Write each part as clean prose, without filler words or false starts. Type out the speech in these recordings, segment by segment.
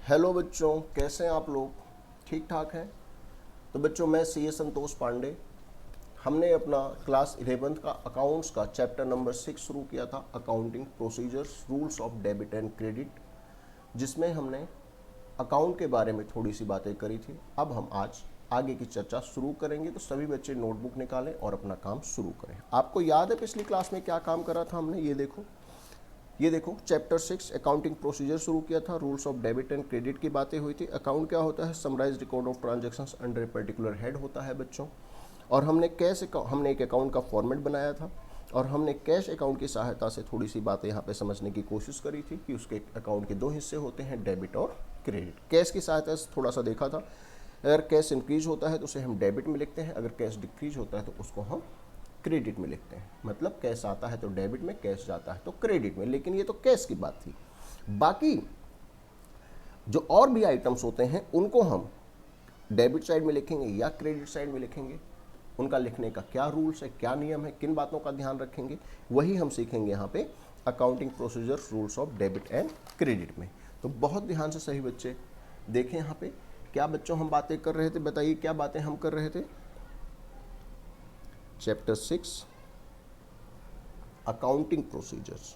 Hello बच्चों, कैसे हैं आप लोग? ठीक ठाक हैं? तो बच्चों, मैं सी ए संतोष पांडे। हमने अपना क्लास 11th का अकाउंट्स का चैप्टर नंबर 6 शुरू किया था, accounting procedures, rules of debit and credit, जिसमें हमने अकाउंट के बारे में थोड़ी सी बातें करी थी। अब हम आज आगे की चर्चा शुरू करेंगे, तो सभी बच्चे नोटबुक निकालें और अपना काम शुरू करें। आपको याद है पिछली क्लास में क्या काम करा था हमने? ये देखो चैप्टर 6 अकाउंटिंग प्रोसीजर शुरू किया था, rules of debit and credit की बातें हुई थी। अकाउंट क्या होता है? Summarise record of transactions under a particular head होता है बच्चों। और हमने हमने एक अकाउंट का फॉर्मेट बनाया था, और हमने कैश अकाउंट की सहायता से थोड़ी सी बातें यहाँ पे समझने की कोशिश करी थी कि उसके अकाउंट के दो हिस्से होते हैं, डेबिट और क्रेडिट। कैश की सहायता से थोड़ा सा देखा था, अगर कैश इंक्रीज होता है तो उसे हम डेबिट में लिखते हैं, अगर कैश डिक्रीज होता है तो उसको हम क्रेडिट में लिखते हैं। मतलब कैश आता है तो डेबिट में, कैश जाता है तो क्रेडिट में। लेकिन ये तो कैश की बात थी। बाकी जो और भी आइटम्स होते हैं उनको हम डेबिट साइड में लिखेंगे या क्रेडिट साइड में लिखेंगे, उनका लिखने का क्या रूल्स है, क्या नियम है, किन बातों का ध्यान रखेंगे, वही हम सीखेंगे यहाँ पे accounting procedure rules of debit and credit में। तो बहुत ध्यान से सही बच्चे देखें यहाँ पे क्या बच्चों हम बातें कर रहे थे। बताइए क्या बातें हम कर रहे थे? Chapter 6 accounting procedures.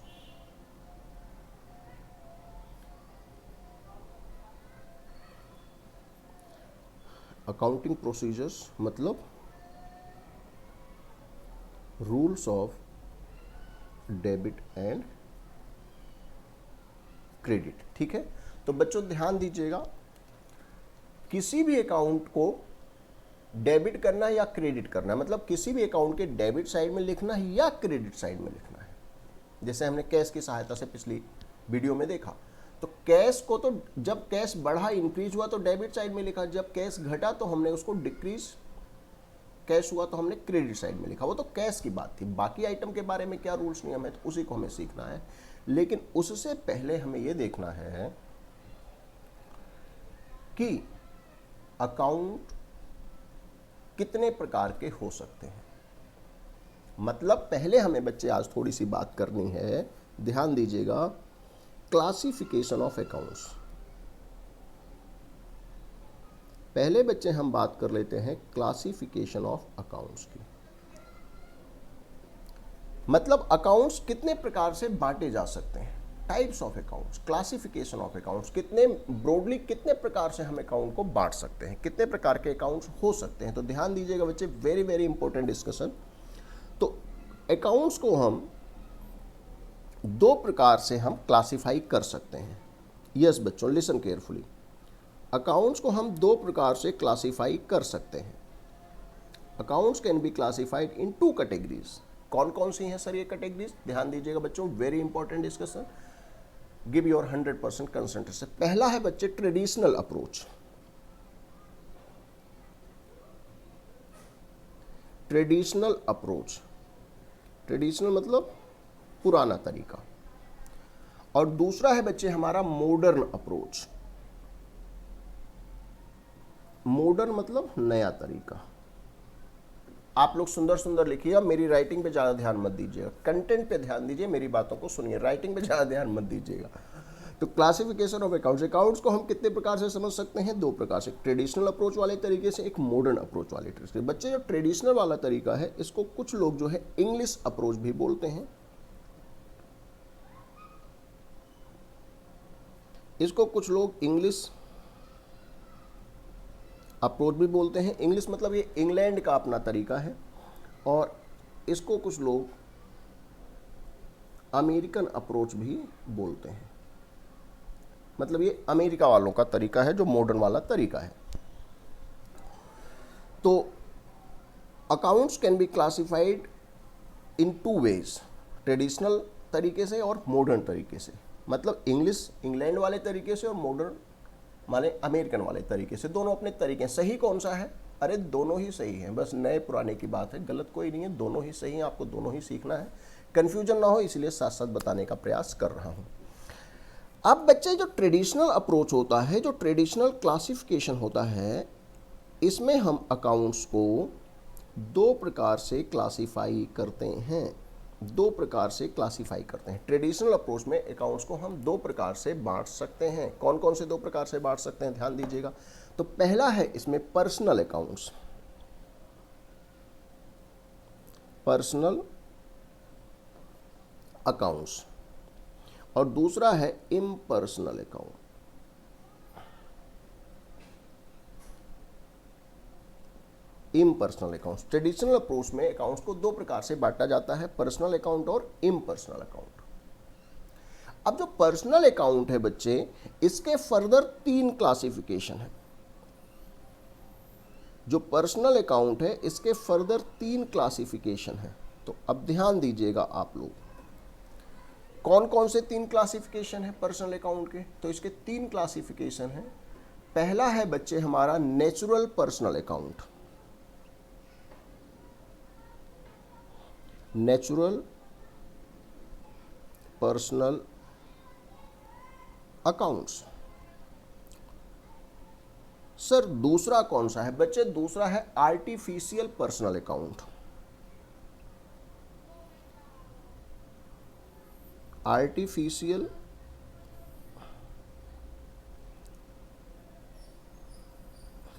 Accounting procedures मतलब rules of debit and credit. ठीक है, तो बच्चों ध्यान दीजिएगा, किसी भी अकाउंट को डेबिट करना या क्रेडिट करना, मतलब किसी भी अकाउंट के डेबिट साइड में लिखना है या क्रेडिट साइड में लिखना है। जैसे हमने कैश की सहायता से पिछली वीडियो में देखा, तो कैश को तो जब कैश बढ़ा, इंक्रीज हुआ तो डेबिट साइड में लिखा, जब कैश घटा तो हमने उसको डिक्रीज कैश हुआ तो हमने क्रेडिट साइड में लिखा। वो तो कैश की बात थी। बाकी आइटम के बारे में क्या रूल्स नियम है तो उसी को हमें सीखना है। लेकिन उससे पहले हमें यह देखना है कि अकाउंट कितने प्रकार के हो सकते हैं। मतलब पहले हमें बच्चे आज थोड़ी सी बात करनी है, ध्यान दीजिएगा, क्लासिफिकेशन ऑफ अकाउंट्स। पहले बच्चे हम बात कर लेते हैं क्लासिफिकेशन ऑफ अकाउंट्स की। मतलब अकाउंट्स कितने प्रकार से बांटे जा सकते हैं, types of accounts, classification of accounts, कितने ब्रॉडली कितने प्रकार से हम अकाउंट को बांट सकते हैं, कितने प्रकार के अकाउंट्स हो सकते हैं। तो ध्यान दीजिएगा बच्चे, वेरी वेरी इंपॉर्टेंट डिस्कशन। तो अकाउंट्स को हम दो प्रकार से हम क्लासिफाई कर सकते हैं। यस बच्चों, लिसन केयरफुली। अकाउंट्स को हम दो प्रकार से क्लासिफाई कर सकते हैं। Accounts can be classified in two categories. कौन कौन सी हैं सर ये कैटेगरीज? ध्यान दीजिएगा बच्चों, very important discussion. Give your 100% concentration. पहला है बच्चे traditional approach. Traditional approach, traditional मतलब पुराना तरीका। और दूसरा है बच्चे हमारा मॉडर्न अप्रोच। मॉडर्न मतलब नया तरीका। आप लोग सुंदर सुंदर लिखिएगा, मेरी राइटिंग पे ज़्यादा ध्यान मत दीजिएगा, कंटेंट पे ध्यान दीजिए, मेरी बातों को सुनिए, राइटिंग पे ज़्यादा ध्यान मत दीजिएगा। तो क्लासिफिकेशन ऑफ अकाउंट्स, अकाउंट्स को हम कितने प्रकार से समझ सकते हैं? दो प्रकार से, ट्रेडिशनल अप्रोच वाले तरीके से, एक मॉडर्न अप्रोच वाले तरीके से। बच्चे जो ट्रेडिशनल वाला तरीका है इसको कुछ लोग जो है इंग्लिश अप्रोच भी बोलते हैं। इसको कुछ लोग इंग्लिश अप्रोच भी बोलते हैं। इंग्लिश मतलब ये इंग्लैंड का अपना तरीका है। और इसको कुछ लोग अमेरिकन अप्रोच भी बोलते हैं। मतलब ये अमेरिका वालों का तरीका है जो मॉडर्न वाला तरीका है। तो accounts can be classified in two ways, traditional तरीके से और मॉडर्न तरीके से। मतलब इंग्लिश इंग्लैंड वाले तरीके से और मॉडर्न माने अमेरिकन वाले तरीके से। दोनों अपने तरीके हैं। सही कौन सा है? अरे दोनों ही सही हैं, बस नए पुराने की बात है, गलत कोई नहीं है, दोनों ही सही हैं। आपको दोनों ही सीखना है, कन्फ्यूजन ना हो, इसलिए साथ साथ बताने का प्रयास कर रहा हूं। अब बच्चे जो ट्रेडिशनल अप्रोच होता है, जो ट्रेडिशनल क्लासिफिकेशन होता है, इसमें हम अकाउंट्स को दो प्रकार से क्लासिफाई करते हैं। दो प्रकार से क्लासिफाई करते हैं। ट्रेडिशनल अप्रोच में अकाउंट्स को हम दो प्रकार से बांट सकते हैं। कौन कौन से दो प्रकार से बांट सकते हैं, ध्यान दीजिएगा। तो पहला है इसमें पर्सनल अकाउंट्स, पर्सनल अकाउंट्स, और दूसरा है impersonal account. Impersonal accounts, traditional approach में अकाउंट्स को दो प्रकार से बांटा जाता है, पर्सनल अकाउंट और इम्पर्सनल अकाउंट। अब जो पर्सनल अकाउंट है बच्चे, इसके फर्दर तीन क्लासिफिकेशन है। जो पर्सनल अकाउंट है इसके फर्दर तीन क्लासिफिकेशन है। तो अब ध्यान दीजिएगा आप लोग, कौन कौन से तीन क्लासिफिकेशन है पर्सनल अकाउंट के। तो इसके तीन क्लासिफिकेशन है। पहला है बच्चे हमारा natural personal account, natural personal accounts. Sir दूसरा कौन सा है बच्चे, दूसरा है artificial personal account, artificial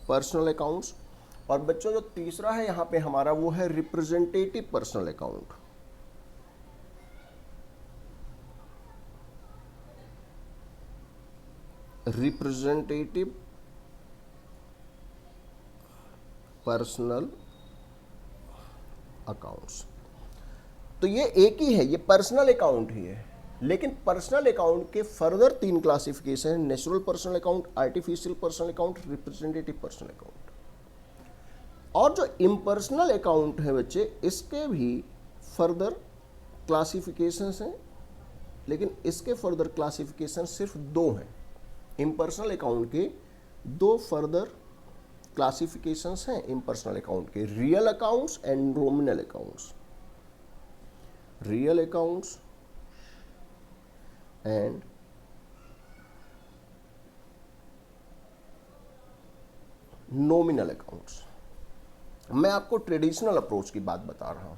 personal accounts. और बच्चों जो तीसरा है यहां पे हमारा वो है representative personal account, representative personal accounts. तो ये एक ही है, ये पर्सनल अकाउंट ही है, लेकिन पर्सनल अकाउंट के फर्दर तीन क्लासिफिकेशन है, natural personal account, artificial personal account, representative personal account. और जो इम्पर्सनल अकाउंट है बच्चे, इसके भी फर्दर क्लासिफिकेशंस हैं, लेकिन इसके फर्दर क्लासिफिकेशन सिर्फ दो हैं। इम्पर्सनल अकाउंट के दो फर्दर क्लासिफिकेशंस हैं इम्पर्सनल अकाउंट के, real accounts and nominal accounts, real accounts and nominal accounts. मैं आपको ट्रेडिशनल अप्रोच की बात बता रहा हूं,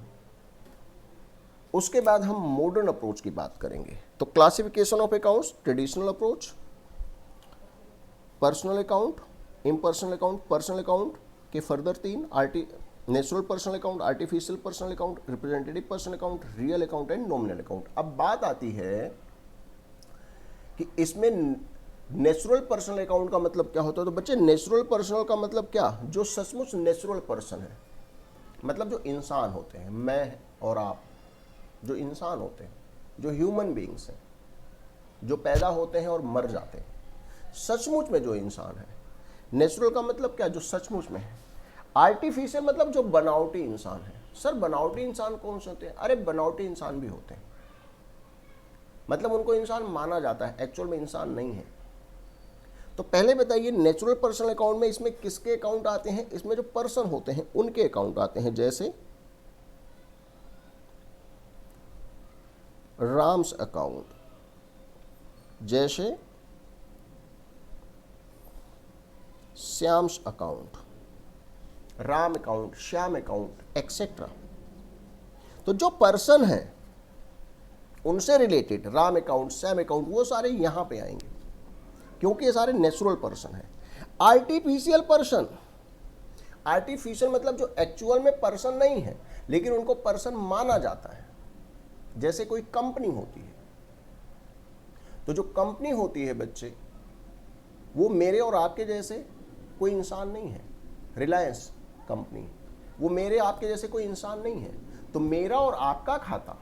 उसके बाद हम मॉडर्न अप्रोच की बात करेंगे। तो classification of accounts, traditional approach, personal account, impersonal account, personal account के फर्दर तीन, natural personal account, artificial personal account, representative personal account, real account and nominal account. अब बात आती है कि इसमें नेचुरल पर्सनल अकाउंट का मतलब क्या होता है। तो बच्चे नेचुरल पर्सनल का मतलब क्या, जो सचमुच नेचुरल पर्सन है, मतलब जो इंसान होते हैं, मैं और आप जो इंसान होते हैं, जो ह्यूमन बीइंग्स हैं, जो पैदा होते हैं और मर जाते हैं, सचमुच में जो इंसान है। नेचुरल का मतलब क्या, जो सचमुच में है। आर्टिफिशियल मतलब जो बनावटी इंसान है। सर बनावटी इंसान कौन से होते हैं, अरे बनावटी इंसान भी होते हैं, मतलब उनको इंसान माना जाता है, एक्चुअल में इंसान नहीं है। तो पहले बताइए नेचुरल पर्सनल अकाउंट में इसमें किसके अकाउंट आते हैं, इसमें जो पर्सन होते हैं उनके अकाउंट आते हैं, जैसे राम्स अकाउंट, जैसे Shyam's account, Ram account, Shyam account etcetera. तो जो पर्सन है उनसे related Ram account, Shyam account, वो सारे यहां पे आएंगे, क्योंकि ये सारे नेचुरल पर्सन है। आर्टिफिशियल पर्सन, आर्टिफिशियल मतलब जो एक्चुअल में पर्सन नहीं है लेकिन उनको पर्सन माना जाता है, जैसे कोई कंपनी होती है। तो जो कंपनी होती है बच्चे, वो मेरे और आपके जैसे कोई इंसान नहीं है। रिलायंस कंपनी, वो मेरे आपके जैसे कोई इंसान नहीं है। तो मेरा और आपका खाता,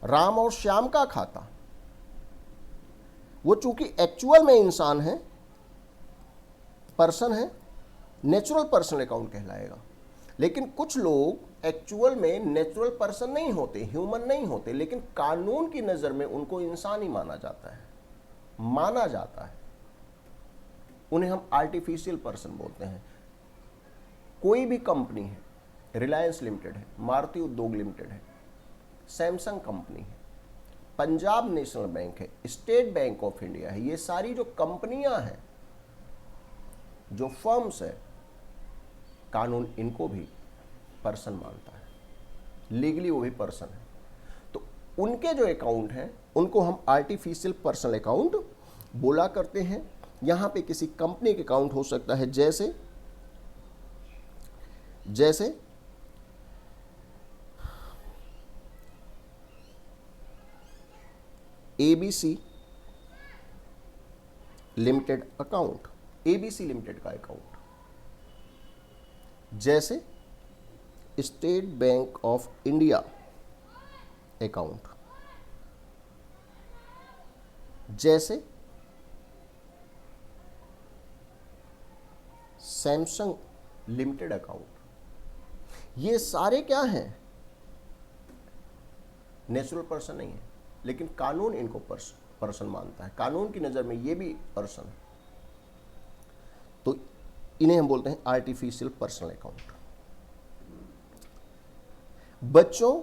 राम और श्याम का खाता, वो चूंकि एक्चुअल में इंसान है, पर्सन है, नेचुरल पर्सनल अकाउंट कहलाएगा। लेकिन कुछ लोग एक्चुअल में नेचुरल पर्सन नहीं होते, ह्यूमन नहीं होते, लेकिन कानून की नजर में उनको इंसान ही माना जाता है, माना जाता है, उन्हें हम आर्टिफिशियल पर्सन बोलते हैं। कोई भी कंपनी है, रिलायंस लिमिटेड है, मारुति उद्योग लिमिटेड है, सैमसंग कंपनी है, पंजाब नेशनल बैंक है, स्टेट बैंक ऑफ इंडिया है, ये सारी जो कंपनियां हैं, जो फर्म्स है, कानून इनको भी पर्सन मानता है। लीगली वो भी पर्सन है। तो उनके जो अकाउंट हैं उनको हम आर्टिफिशियल पर्सनल अकाउंट बोला करते हैं। यहां पे किसी कंपनी के अकाउंट हो सकता है, जैसे जैसे ABC limited account, ABC limited का अकाउंट, जैसे state bank of India account, जैसे सैमसंग लिमिटेड अकाउंट। ये सारे क्या हैं? नेचुरल पर्सन नहीं है, लेकिन कानून इनको पर्सन मानता है। कानून की नज़र में ये भी पर्सन है, तो इन्हें हम बोलते हैं आर्टिफिशियल पर्सनल अकाउंट। बच्चों,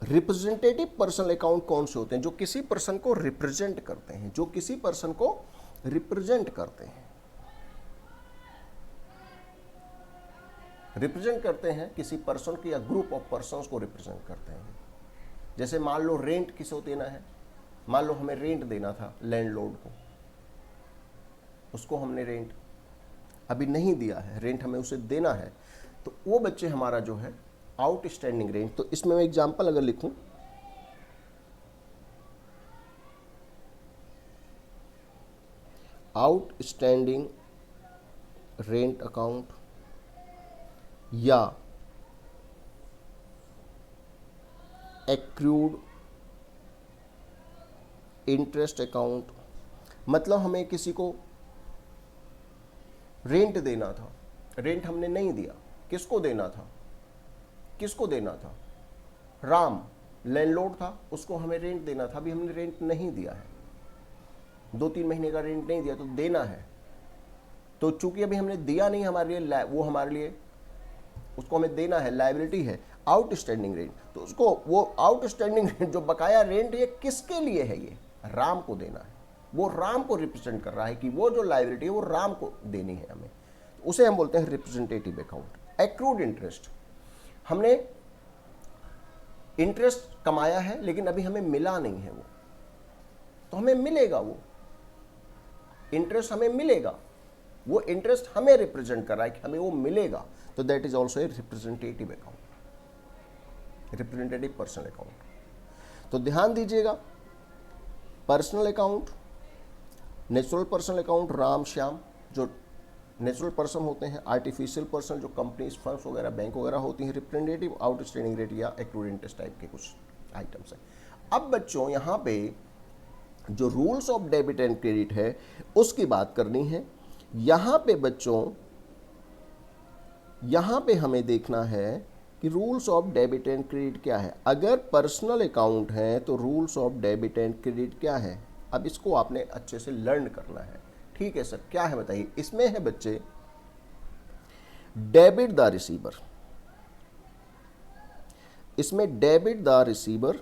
रिप्रेजेंटेटिव पर्सनल अकाउंट कौन से होते हैं? जो किसी पर्सन को रिप्रेजेंट करते हैं, जो किसी पर्सन को रिप्रेजेंट करते हैं। रिप्रेजेंट करते हैं किसी पर्सन की या ग्रुप ऑफ पर्सन्स को रिप्रेजेंट करते हैं। जैसे मान लो रेंट किसको देना है, मान लो हमें रेंट देना था लैंडलॉर्ड को, उसको हमने रेंट अभी नहीं दिया है, रेंट हमें उसे देना है, तो वो बच्चे हमारा जो है आउटस्टैंडिंग रेंट। तो इसमें मैं एग्जांपल अगर लिखूं, आउटस्टैंडिंग रेंट अकाउंट या एक्रूड इंटरेस्ट अकाउंट, मतलब हमें किसी को रेंट देना था, रेंट हमने नहीं दिया, किसको देना था? किसको देना था? राम लैंडलॉर्ड था, उसको हमें रेंट देना था, अभी हमने रेंट नहीं दिया है, 2-3 महीने का रेंट नहीं दिया, तो देना है। तो चूंकि अभी हमने दिया नहीं हमारे लिए, वो हमारे लिए उसको हमें देना है, लायबिलिटी है, आउटस्टैंडिंग रेंट। तो उसको वो आउटस्टैंडिंग रेंट जो बकाया रेंट, ये किसके लिए है? ये राम को देना है। वो राम को रिप्रेजेंट कर रहा है कि वो जो लायबिलिटी है वो राम को देनी है हमें, उसे हम बोलते हैं रिप्रेजेंटेटिव अकाउंट। एक्रूड इंटरेस्ट, हमने इंटरेस्ट कमाया है लेकिन अभी हमें मिला नहीं है वो, तो हमें मिलेगा, वो इंटरेस्ट हमें मिलेगा, वो इंटरेस्ट हमें रिप्रेजेंट कर रहा है कि हमें वो मिलेगा, तो that is also a representative account, representative personal account. तो ध्यान दीजिएगा, personal account, natural personal account Ram Shyam जो नेचुरल पर्सन होते हैं, आर्टिफिशियल पर्सन जो कंपनीज फर्म्स वगैरह बैंक वगैरह होती हैं, रिप्रेजेंटेटिव आउटस्टैंडिंग रेट या एक्रूड इंटरेस्ट टाइप के कुछ आइटम्स हैं। अब बच्चों यहाँ पे जो rules of debit and credit है उसकी बात करनी है। यहाँ पे बच्चों, यहाँ पे हमें देखना है कि rules of debit and credit क्या है। अगर पर्सनल अकाउंट है तो rules of debit and credit क्या है, अब इसको आपने अच्छे से लर्न करना है। ठीक है सर, क्या है बताइए? इसमें है बच्चे डेबिट द रिसीवर, इसमें डेबिट द रिसीवर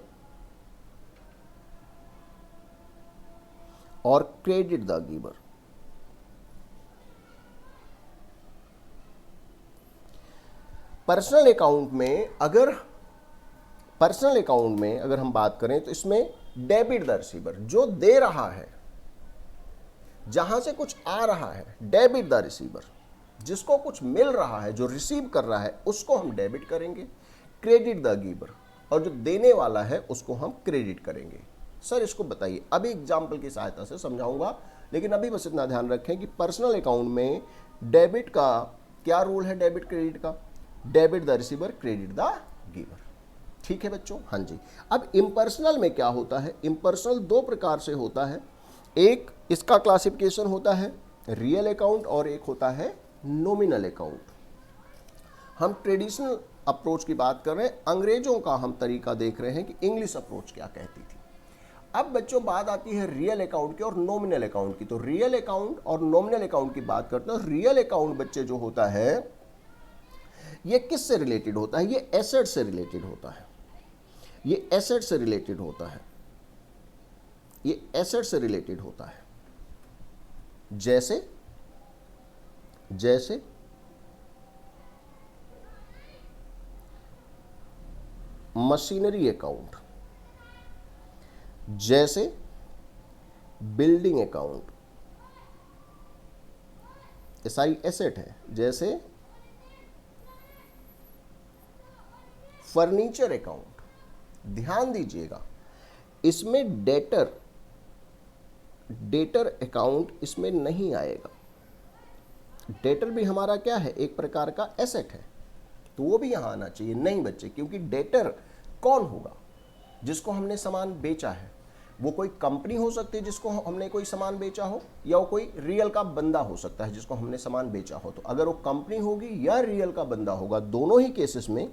और credit the giver. Personal account में अगर हम बात करें तो इसमें डेबिट द रिसीवर, जो दे रहा है, जहां से कुछ आ रहा है, डेबिट द रिसीवर, जिसको कुछ मिल रहा है, जो रिसीव कर रहा है, उसको हम डेबिट करेंगे। क्रेडिट द गिवर, और जो देने वाला है उसको हम क्रेडिट करेंगे। सर इसको बताइए, अभी एग्जाम्पल की सहायता से समझाऊंगा, लेकिन अभी बस इतना ध्यान रखें कि पर्सनल अकाउंट में डेबिट का क्या रूल है, डेबिट क्रेडिट का, debit the receiver, credit the giver. ठीक है बच्चों, हाँ जी। अब इम्पर्सनल में क्या होता है? इम्पर्सनल दो प्रकार से होता है, एक इसका क्लासिफिकेशन होता है रियल अकाउंट और एक होता है नॉमिनल अकाउंट। हम ट्रेडिशनल अप्रोच की बात कर रहे हैं, अंग्रेजों का हम तरीका देख रहे हैं कि इंग्लिश अप्रोच क्या कहती थी। अब बच्चों बात आती है रियल अकाउंट की और नॉमिनल अकाउंट की। तो रियल अकाउंट और नॉमिनल अकाउंट की बात करते हैं। रियल अकाउंट बच्चे जो होता है ये किससे रिलेटेड होता है? ये एसेट से रिलेटेड होता है, ये एसेट से रिलेटेड होता है, ये एसेट से रिलेटेड होता है। जैसे मशीनरी अकाउंट, जैसे बिल्डिंग अकाउंट, ये सारी एसेट है, जैसे फर्नीचर अकाउंट। ध्यान दीजिएगा, इसमें डेटर अकाउंट इसमें नहीं आएगा। डेटर भी हमारा क्या है, एक प्रकार का एसेट है, तो वो भी यहां आना चाहिए। नहीं बच्चे, क्योंकि डेटर कौन होगा, जिसको हमने सामान बेचा है। वो कोई कंपनी हो सकती है जिसको हमने कोई सामान बेचा हो, या वो कोई रियल का बंदा हो सकता है जिसको हमने सामान बेचा हो। तो अगर वो कंपनी होगी या रियल का बंदा होगा, दोनों ही केसेस में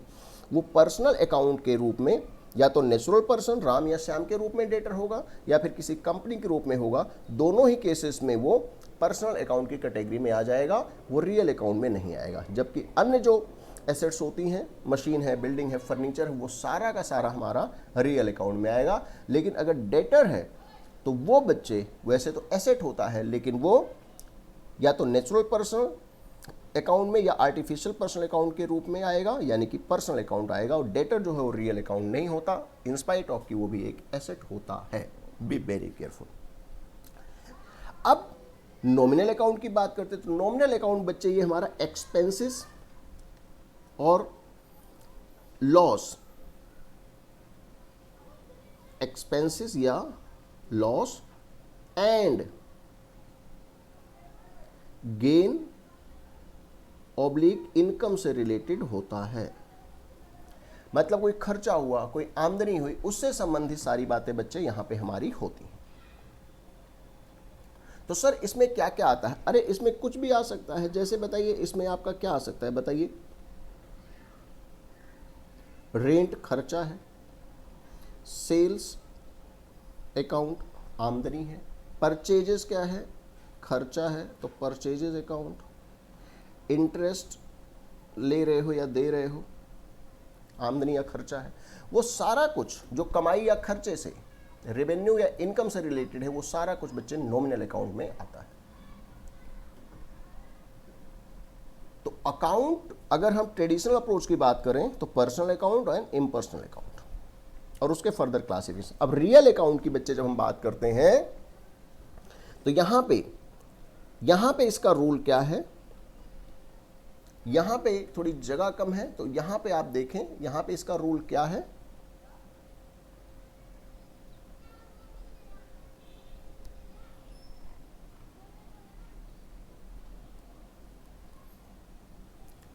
वो पर्सनल अकाउंट के रूप में, या तो नेचुरल पर्सन राम या श्याम के रूप में डेटर होगा, या फिर किसी कंपनी के रूप में होगा। दोनों ही केसेस में वो पर्सनल अकाउंट की कैटेगरी में आ जाएगा, वो रियल अकाउंट में नहीं आएगा। जबकि अन्य जो एसेट्स होती हैं, मशीन है, बिल्डिंग है, फर्नीचर है, वो सारा का सारा हमारा रियल अकाउंट में आएगा। लेकिन अगर डेटर है तो वो बच्चे, वैसे तो एसेट होता है, लेकिन वो या तो नेचुरल पर्सन अकाउंट में या आर्टिफिशियल पर्सनल अकाउंट के रूप में आएगा, यानी कि पर्सनल अकाउंट आएगा। और डेटर जो है वो रियल अकाउंट नहीं होता, इंस्पाइट ऑफ कि वो भी एक एसेट होता है। Be very careful. अब नॉमिनल अकाउंट की बात करते हैं, तो नॉमिनल अकाउंट बच्चे ये हमारा एक्सपेंसेस और लॉस, एक्सपेंसेस या loss and gain oblique income से रिलेटेड होता है। मतलब कोई खर्चा हुआ, कोई आमदनी हुई, उससे संबंधित सारी बातें बच्चे यहां पे हमारी होती हैं। तो सर इसमें क्या क्या आता है? अरे इसमें कुछ भी आ सकता है। जैसे बताइए, इसमें आपका क्या आ सकता है, बताइए। रेंट खर्चा है, सेल्स अकाउंट आमदनी है, परचेजेस क्या है, खर्चा है, तो परचेजेस अकाउंट, इंटरेस्ट ले रहे हो या दे रहे हो, आमदनी या खर्चा है। वो सारा कुछ जो कमाई या खर्चे से, रेवेन्यू या इनकम से रिलेटेड है, वो सारा कुछ बच्चे नॉमिनल अकाउंट में आता है। तो अकाउंट, अगर हम ट्रेडिशनल अप्रोच की बात करें तो personal account and impersonal account, और उसके फर्दर क्लासिफिकेशन। अब रियल अकाउंट की बच्चे जब हम बात करते हैं तो यहां पे इसका रूल क्या है, यहां पे थोड़ी जगह कम है, तो यहां पे आप देखें, यहां पे इसका रूल क्या है।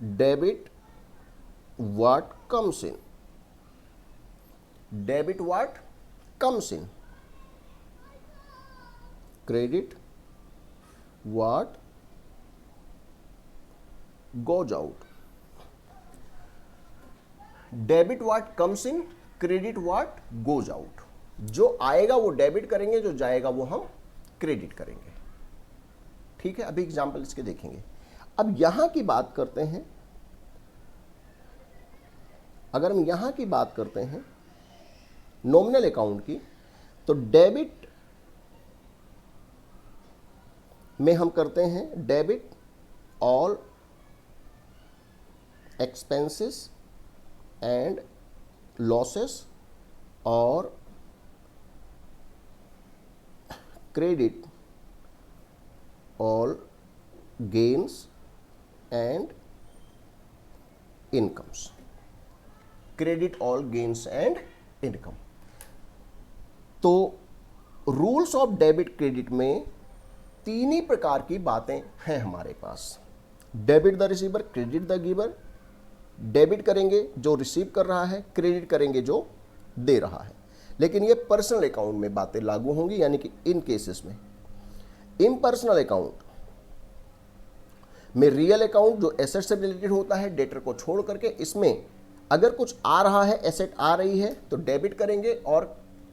Debit what comes in, debit what comes in, credit what goes out. Debit what comes in, credit what goes out. जो आएगा वो डेबिट करेंगे, जो जाएगा वो हम क्रेडिट करेंगे। ठीक है, अभी एग्जांपल इसके देखेंगे। अब यहां की बात करते हैं, अगर हम यहां की बात करते हैं नॉमिनल अकाउंट की, तो डेबिट में हम करते हैं debit all expenses and losses, और credit all gains and incomes, credit all gains and income. तो रूल्स ऑफ डेबिट क्रेडिट में तीन ही प्रकार की बातें हैं हमारे पास। Debit the receiver, credit the giver. Debit करेंगे जो रिसीव कर रहा है, क्रेडिट करेंगे जो दे रहा है। लेकिन ये पर्सनल अकाउंट में बातें लागू होंगी, यानी कि इन केसेस में। इम्पर्सनल अकाउंट में रियल अकाउंट जो एसेट से रिलेटेड होता है, डेटर को छोड़ करके, इसमें अगर कुछ आ रहा है, एसेट आ रही है, तो डेबिट करेंगे, और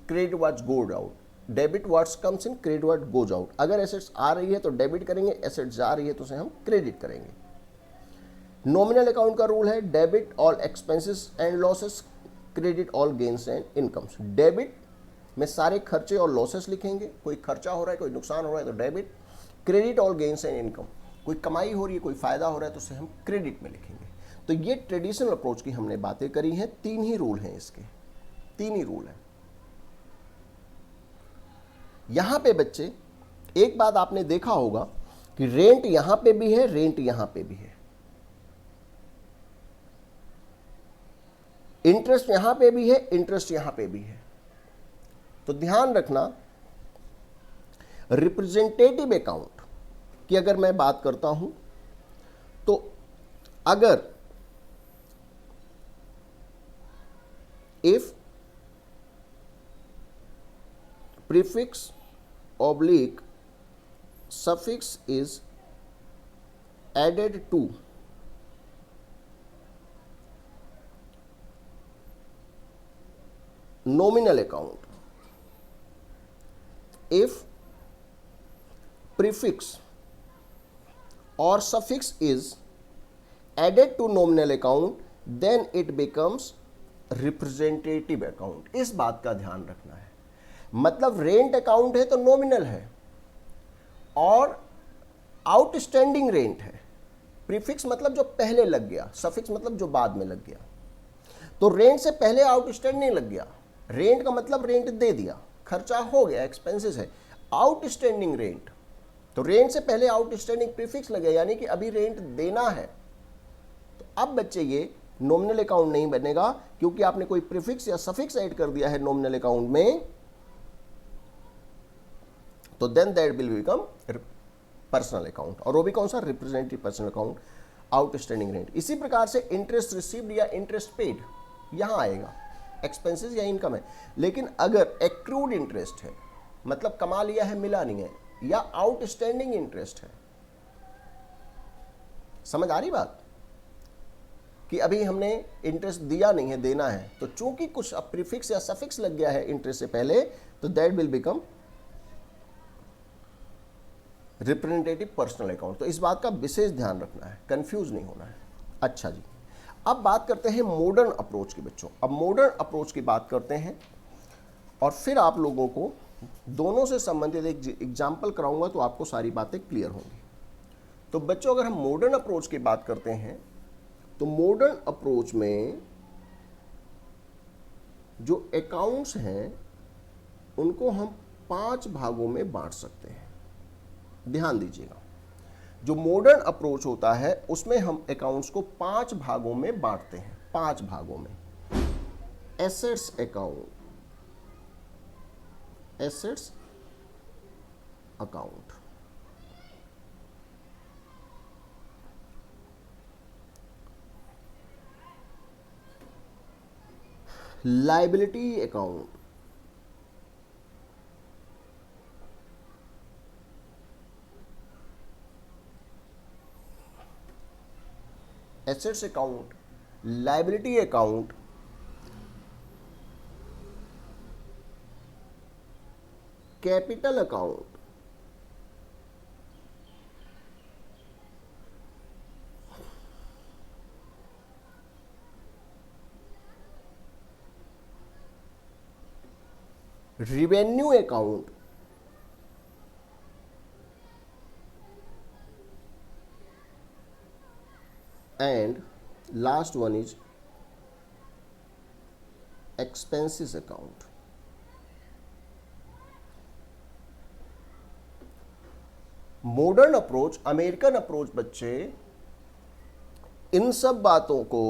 credit what goes out, debit what's comes in, credit what goes out. अगर एसेट्स आ रही है तो डेबिट करेंगे, एसेट जा रही है तो उसे हम क्रेडिट करेंगे। नॉमिनल अकाउंट का रूल है debit all expenses and losses, credit all gains and incomes. Debit में सारे खर्चे और लॉसेस लिखेंगे, कोई खर्चा हो रहा है, कोई नुकसान हो रहा है तो debit. Credit all gains and income, कोई कमाई हो रही है, कोई फायदा हो रहा है तो उसे हम क्रेडिट में लिखेंगे। तो ये ट्रेडिशनल अप्रोच की हमने बातें करी हैं। 3 ही रूल हैं इसके, 3 ही रूल हैं। यहां पे बच्चे एक बात आपने देखा होगा कि रेंट यहां पे भी है, रेंट यहां पे भी है, इंटरेस्ट यहां पे भी है, इंटरेस्ट यहां पे भी है। तो ध्यान रखना, रिप्रेजेंटेटिव अकाउंट की अगर मैं बात करता हूं तो अगर if prefix oblique suffix is added to nominal account, if prefix or suffix is added to nominal account then it becomes representative account। इस बात का ध्यान रखना है। मतलब रेंट अकाउंट है तो नॉमिनल है और आउटस्टैंडिंग रेंट है। प्रीफिक्स मतलब जो पहले लग गया, सफिक्स मतलब जो बाद में लग गया। तो रेंट से पहले आउटस्टैंडिंग लग गया, रेंट का मतलब रेंट दे दिया, खर्चा हो गया, एक्सपेंसेस है। आउटस्टैंडिंग रेंट, तो रेंट से पहले आउटस्टैंडिंग प्रीफिक्स लगे, यानी कि अभी रेंट देना है। तो अब बच्चे ये नॉमिनल अकाउंट नहीं बनेगा क्योंकि आपने कोई प्रीफिक्स या सफिक्स ऐड कर दिया है नॉमिनल अकाउंट में, तो then that will become personal account, और वो भी कौन सा, representative personal account, outstanding rent. इसी प्रकार से इंटरेस्ट रिसीव्ड या इंटरेस्ट पेड यहां आएगा, एक्सपेंसेस या इनकम है। लेकिन अगर एक्रूड इंटरेस्ट है, मतलब कमा लिया है मिला नहीं है, या आउटस्टैंडिंग इंटरेस्ट है, समझ आ रही बात कि अभी हमने इंटरेस्ट दिया नहीं है, देना है, तो चूंकि कुछ प्रीफिक्स या सफिक्स लग गया है इंटरेस्ट से पहले, तो that will become representative personal account. तो इस बात का विशेष ध्यान रखना है, कंफ्यूज नहीं होना है। अच्छा जी, अब बात करते हैं मॉडर्न अप्रोच की बच्चों। अब मॉडर्न अप्रोच की बात करते हैं और फिर आप लोगों को दोनों से संबंधित एक एग्जाम्पल कराऊंगा तो आपको सारी बातें क्लियर होंगी। तो बच्चों अगर हम मॉडर्न अप्रोच की बात करते हैं तो मॉडर्न अप्रोच में जो अकाउंट्स हैं उनको हम 5 भागों में बांट सकते हैं। ध्यान दीजिएगा, जो मॉडर्न अप्रोच होता है उसमें हम अकाउंट्स को 5 भागों में बांटते हैं, 5 भागों में। Assets account, assets account, liability account, assets account, liability account, capital account, revenue account, and last one is expenses account। Modern approach, American approach बच्चे इन सब बातों को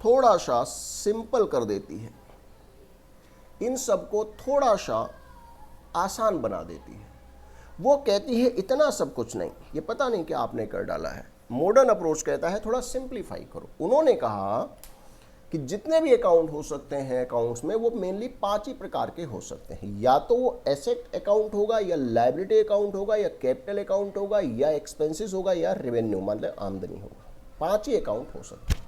थोड़ा सा सिंपल कर देती है, इन सब को थोड़ा सा आसान बना देती है। वो कहती है इतना सब कुछ नहीं, ये पता नहीं क्या आपने कर डाला है। मॉडर्न अप्रोच कहता है थोड़ा सिंप्लीफाई करो। उन्होंने कहा कि जितने भी अकाउंट हो सकते हैं अकाउंट्स में, वो मेनली 5 ही प्रकार के हो सकते हैं। या तो वो एसेट अकाउंट होगा, या लायबिलिटी अकाउंट होगा, या कैपिटल अकाउंट होगा, या एक्सपेंसेस होगा, या रेवेन्यू मतलब आमदनी होगा। 5 ही अकाउंट हो सकते हैं,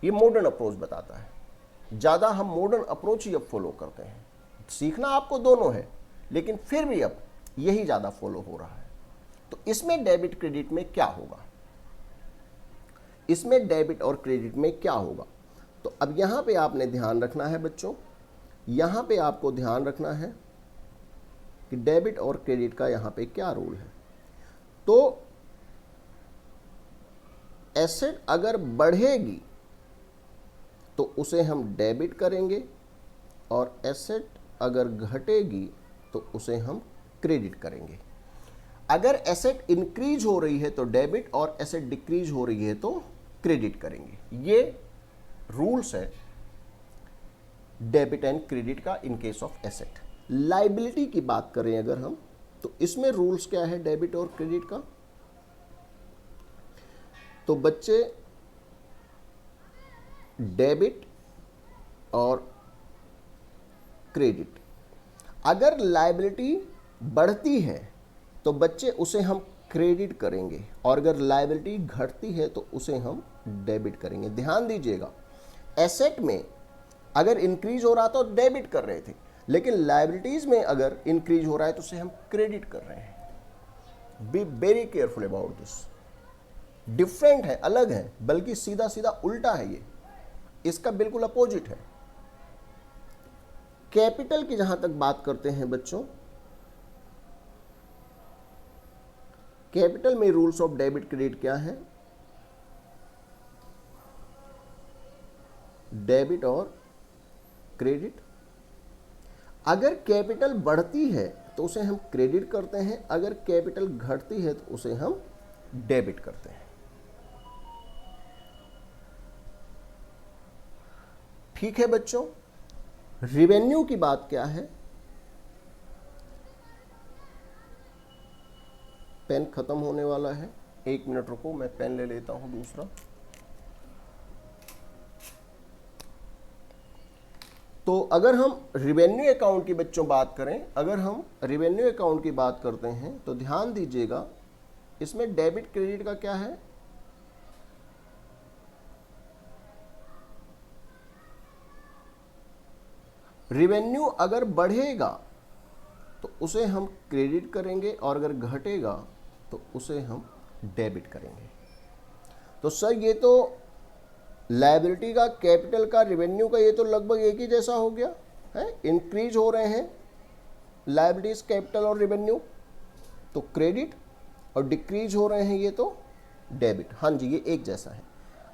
ये मॉडर्न अप्रोच बताता है। ज़्यादा हम मॉडर्न अप्रोच ही अब फॉलो करते हैं। सीखना आपको दोनों है, लेकिन फिर भी अब यही ज़्यादा फॉलो हो रहा है। तो इसमें डेबिट क्रेडिट में क्या होगा, इसमें डेबिट और क्रेडिट में क्या होगा, तो अब यहाँ पे आपने ध्यान रखना है बच्चों, यहाँ पे आपको ध्यान रखना है कि डेबिट और क्रेडिट का यहाँ पे क्या रोल है। तो एसेट अगर बढ़ेगी तो उसे हम डेबिट करेंगे और एसेट अगर घटेगी तो उसे हम क्रेडिट करेंगे। अगर एसेट इंक्रीज हो रही है तो डेबिट और एसेट डिक्रीज हो रही है तो क्रेडिट करेंगे। ये रूल्स है डेबिट एंड क्रेडिट का in case of asset. Liability की बात करें अगर हम, तो इसमें रूल्स क्या है डेबिट और क्रेडिट का? तो बच्चे डेबिट और क्रेडिट, अगर लायबिलिटी बढ़ती है तो बच्चे उसे हम क्रेडिट करेंगे और अगर लायबिलिटी घटती है तो उसे हम डेबिट करेंगे। ध्यान दीजिएगा, एसेट में अगर इंक्रीज हो रहा था तो डेबिट कर रहे थे, लेकिन लायबिलिटीज में अगर इंक्रीज हो रहा है तो उसे हम क्रेडिट कर रहे हैं। Be very careful about this. Different है, अलग है, बल्कि सीधा सीधा उल्टा है, ये इसका बिल्कुल अपोजिट है। कैपिटल की जहां तक बात करते हैं बच्चों, कैपिटल में रूल्स ऑफ डेबिट क्रेडिट क्या है? डेबिट और क्रेडिट। अगर कैपिटल बढ़ती है तो उसे हम क्रेडिट करते हैं, अगर कैपिटल घटती है तो उसे हम डेबिट करते हैं। ठीक है बच्चों, रेवेन्यू की बात क्या है? पेन खत्म होने वाला है, 1 मिनट रुको, मैं पेन ले लेता हूं दूसरा। तो अगर हम रेवेन्यू अकाउंट की बच्चों बात करें, अगर हम रेवेन्यू अकाउंट की बात करते हैं तो ध्यान दीजिएगा, इसमें डेबिट क्रेडिट का क्या है? रेवेन्यू अगर बढ़ेगा तो उसे हम क्रेडिट करेंगे और अगर घटेगा तो उसे हम डेबिट करेंगे। तो सर ये तो लायबिलिटी का, कैपिटल का, रेवेन्यू का ये तो लगभग एक ही जैसा हो गया है। इंक्रीज हो रहे हैं लायबिलिटीज, कैपिटल और रेवेन्यू तो क्रेडिट, और डिक्रीज हो रहे हैं ये तो डेबिट। हाँ जी, ये एक जैसा है।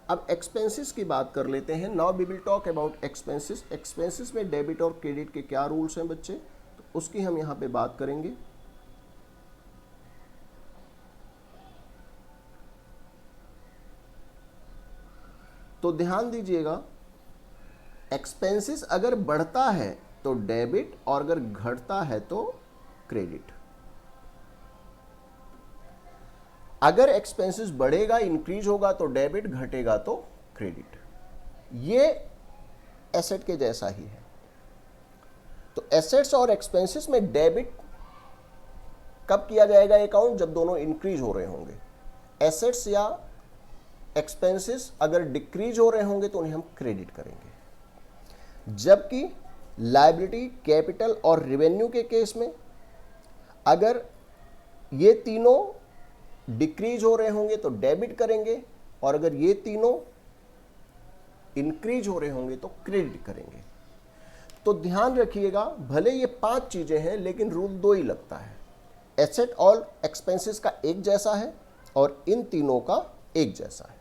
अब एक्सपेंसेस की बात कर लेते हैं। Now we will talk about expenses. Expenses में डेबिट और क्रेडिट के क्या रूल्स हैं बच्चे, तो उसकी हम यहाँ पे बात करेंगे। तो ध्यान दीजिएगा, एक्सपेंसेस अगर बढ़ता है तो डेबिट और अगर घटता है तो क्रेडिट। अगर एक्सपेंसेस बढ़ेगा, इंक्रीज होगा तो डेबिट, घटेगा तो क्रेडिट। ये एसेट के जैसा ही है। तो एसेट्स और एक्सपेंसेस में डेबिट कब किया जाएगा अकाउंट? जब दोनों इंक्रीज हो रहे होंगे। एसेट्स या एक्सपेंसेस अगर डिक्रीज हो रहे होंगे तो उन्हें हम क्रेडिट करेंगे। जबकि लायबिलिटी, कैपिटल और रेवेन्यू के केस में अगर ये तीनों डिक्रीज हो रहे होंगे तो डेबिट करेंगे और अगर ये तीनों इंक्रीज हो रहे होंगे तो क्रेडिट करेंगे। तो ध्यान रखिएगा, भले ये 5 चीजें हैं लेकिन रूल 2 ही लगता है। एसेट और एक्सपेंसेस का एक जैसा है और इन तीनों का एक जैसा है।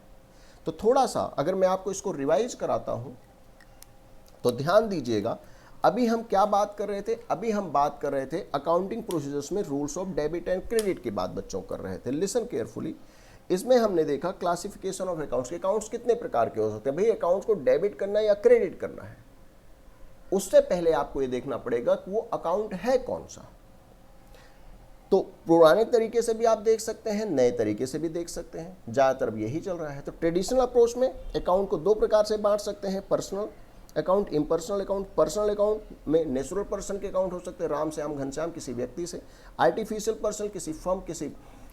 तो थोड़ा सा अगर मैं आपको इसको रिवाइज कराता हूं तो ध्यान दीजिएगा, अभी हम क्या बात कर रहे थे? अभी हम बात कर रहे थे अकाउंटिंग प्रोसीजर्स में rules of debit and credit की बात बच्चों कर रहे थे। Listen carefully. इसमें हमने देखा क्लासिफिकेशन ऑफ अकाउंट्स के। अकाउंट्स कितने प्रकार के हो सकते हैं? भाई अकाउंट्स को डेबिट करना है या क्रेडिट करना है, उससे पहले आपको ये देखना पड़ेगा कि वो अकाउंट है कौन सा। तो पुराने तरीके से भी आप देख सकते हैं, नए तरीके से भी देख सकते हैं, ज़्यादातर अब यही चल रहा है। तो ट्रेडिशनल अप्रोच में अकाउंट को 2 प्रकार से बांट सकते हैं, personal account, impersonal account. Personal account में नेचुरल पर्सन के अकाउंट हो सकते हैं, राम श्याम घनश्याम किसी व्यक्ति से। आर्टिफिशियल पर्सन किसी फर्म, किसी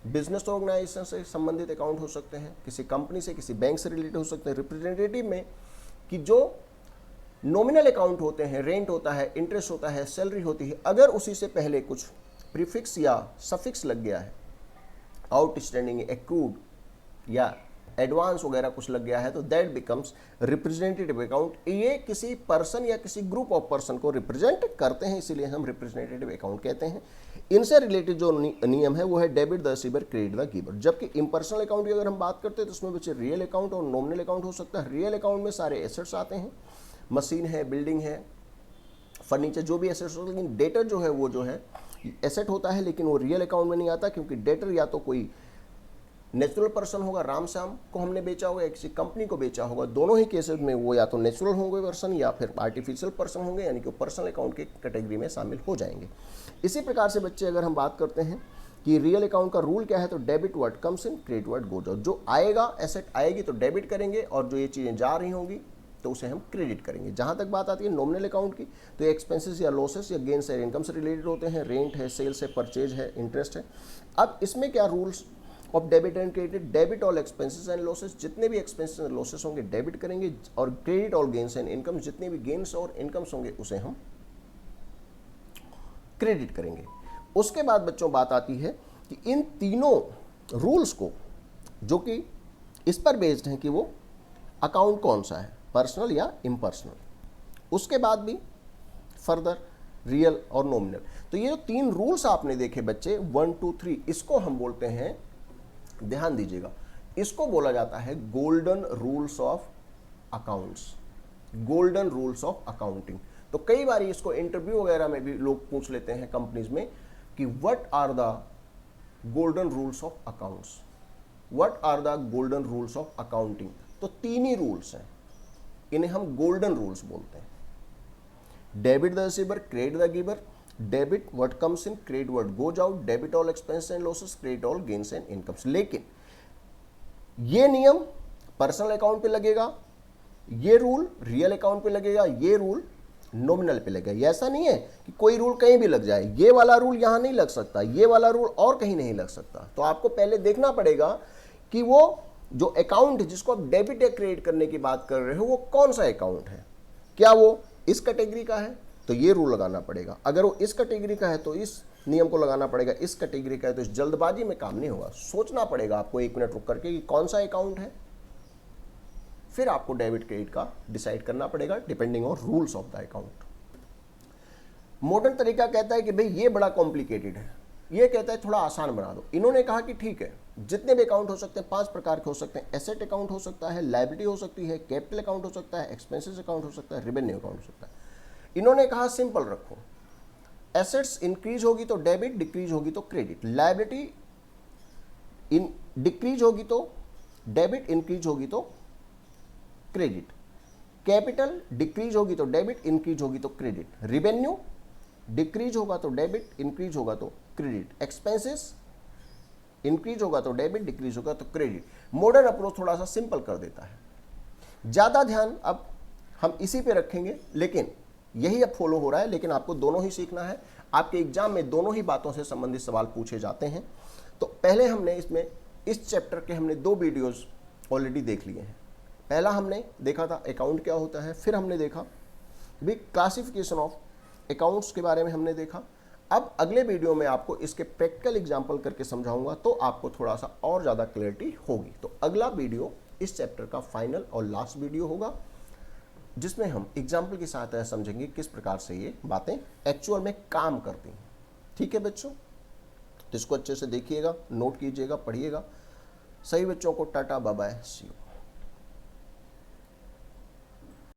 बिजनेस ऑर्गेनाइजेशन से संबंधित अकाउंट हो सकते हैं, किसी कंपनी से, किसी बैंक से रिलेटेड हो सकते हैं। रिप्रेजेंटेटिव में कि जो नॉमिनल अकाउंट होते हैं, रेंट होता है, इंटरेस्ट होता है, सैलरी होती है, अगर उसी से पहले कुछ प्रीफिक्स या सफिक्स लग गया है, आउटस्टैंडिंग, एक्रूड या एडवांस वगैरह कुछ लग गया है तो दैट बिकम्स रिप्रेजेंटेटिव अकाउंट। ये किसी पर्सन या किसी ग्रुप ऑफ पर्सन को रिप्रेजेंट करते हैं, इसीलिए हम रिप्रेजेंटेटिव अकाउंट कहते हैं। इनसे रिलेटेड जो नियम है वो है debit the receiver credit the giver. जबकि इम्पर्सनल अकाउंट की अगर हम बात करते हैं तो उसमें बच्चे रियल अकाउंट और नॉमिनल अकाउंट हो सकता है। रियल अकाउंट में सारे एसेट्स आते हैं, मशीन है, बिल्डिंग है, फर्नीचर, जो भी एसेट्स होते हैं। लेकिन डेटर जो है वो जो है एसेट होता है, लेकिन वो रियल अकाउंट में नहीं आता, क्योंकि डेटर या तो कोई नेचुरल पर्सन होगा, राम श्याम को हमने बेचा होगा या किसी कंपनी को बेचा होगा। दोनों ही केसेस में वो या तो नेचुरल होंगे पर्सन या फिर आर्टिफिशियल पर्सन होंगे, यानी कि वो पर्सनल अकाउंट की कैटेगरी में शामिल हो जाएंगे। इसी प्रकार से बच्चे अगर हम बात करते हैं कि रियल अकाउंट का रूल क्या है, तो debit what comes in, credit what goes out. जो आएगा, एसेट आएगी तो डेबिट करेंगे, और जो ये चीज़ें जा रही होंगी तो उसे हम क्रेडिट करेंगे। जहाँ तक बात आती है नॉमिनल अकाउंट की, तो एक्सपेंसेस या लॉसेस या गेन्स या इनकम से रिलेटेड होते हैं। रेंट है, सेल्स है, परचेज है, इंटरेस्ट है। अब इसमें क्या rules of debit and credit, debit all expenses and losses, जितने भी एक्सपेंसेस एंड लॉसेस होंगे डेबिट करेंगे, और credit all gains and income, जितने भी गेन्स और इनकम्स होंगे उसे हम क्रेडिट करेंगे। उसके बाद बच्चों बात आती है कि इन तीनों रूल्स को, जो कि इस पर बेस्ड हैं कि वो अकाउंट कौन सा है, पर्सनल या इम्पर्सनल, उसके बाद भी फर्दर रियल और नॉमिनल। तो ये जो 3 रूल्स आपने देखे बच्चे 1 2 3, इसको हम बोलते हैं, ध्यान दीजिएगा, इसको बोला जाता है golden rules of accounts, golden rules of accounting. तो कई बार इसको इंटरव्यू वगैरह में भी लोग पूछ लेते हैं कंपनीज में कि what are the golden rules of accounts, what are the golden rules of accounting. तो 3 ही रूल्स हैं, इन्हें हम गोल्डन रूल्स बोलते हैं। Debit the receiver, credit the giver, debit what comes in, credit what goes out, debit all expenses and losses, credit all gains and incomes. लेकिन ये नियम personal account पे लगेगा, ये रूल रियल अकाउंट पे लगेगा, ये रूल नॉमिनल पे लगेगा। ऐसा नहीं है कि कोई रूल कहीं भी लग जाए, ये वाला रूल यहां नहीं लग सकता, ये वाला रूल और कहीं नहीं लग सकता। तो आपको पहले देखना पड़ेगा कि वो जो अकाउंट जिसको आप डेबिट या क्रेडिट करने की बात कर रहे हो वो कौन सा अकाउंट है। क्या वो इस कैटेगरी का है तो ये रूल लगाना पड़ेगा, अगर वो इस कैटेगरी का है तो इस नियम को लगाना पड़ेगा, इस कैटेगरी का है तो इस। जल्दबाजी में काम नहीं होगा, सोचना पड़ेगा आपको 1 मिनट रुक करके कि कौन सा अकाउंट है, फिर आपको डेबिट क्रेडिट का डिसाइड करना पड़ेगा depending on rules of the account. Modern तरीका कहता है कि भाई ये बड़ा कॉम्प्लिकेटेड है, ये कहता है थोड़ा आसान बना दो। इन्होंने कहा कि ठीक है, जितने भी अकाउंट हो सकते हैं 5 प्रकार के हो सकते हैं। एसेट अकाउंट हो सकता है, लायबिलिटी हो सकती है, कैपिटल अकाउंट हो सकता है, एक्सपेंसेस अकाउंट हो सकता है, रेवेन्यू अकाउंट हो सकता है। इन्होंने कहा सिंपल रखो, एसेट्स इंक्रीज होगी तो डेबिट, डिक्रीज होगी तो क्रेडिट, लायबिलिटी डिक्रीज होगी तो डेबिट, इंक्रीज होगी तो क्रेडिट, कैपिटल डिक्रीज होगी तो डेबिट, इंक्रीज होगी तो क्रेडिट, रेवेन्यू डिक्रीज होगा तो डेबिट, इंक्रीज होगा तो क्रेडिट, एक्सपेंसेस इंक्रीज होगा तो डेबिट, डिक्रीज होगा तो क्रेडिट। मॉडर्न अप्रोच थोड़ा सा सिंपल कर देता है, ज़्यादा ध्यान अब हम इसी पे रखेंगे, लेकिन यही अब फॉलो हो रहा है। लेकिन आपको दोनों ही सीखना है, आपके एग्जाम में दोनों ही बातों से संबंधित सवाल पूछे जाते हैं। तो पहले हमने इसमें इस चैप्टर के हमने 2 वीडियोज़ ऑलरेडी देख लिए हैं। पहला हमने देखा था अकाउंट क्या होता है, फिर हमने देखा भी क्लासिफिकेशन ऑफ अकाउंट्स के बारे में हमने देखा। अब अगले वीडियो में आपको इसके प्रैक्टिकल एग्जाम्पल करके समझाऊंगा, तो आपको थोड़ा सा और ज़्यादा क्लैरिटी होगी। तो अगला वीडियो इस चैप्टर का फाइनल और लास्ट वीडियो होगा, जिसमें हम एग्जाम्पल की सहायता से समझेंगे किस प्रकार से ये बातें एक्चुअल में काम करती हैं। ठीक है बच्चों, तो इसको अच्छे से देखिएगा, नोट कीजिएगा, पढ़िएगा। सही बच्चों को tata bye bye, see you.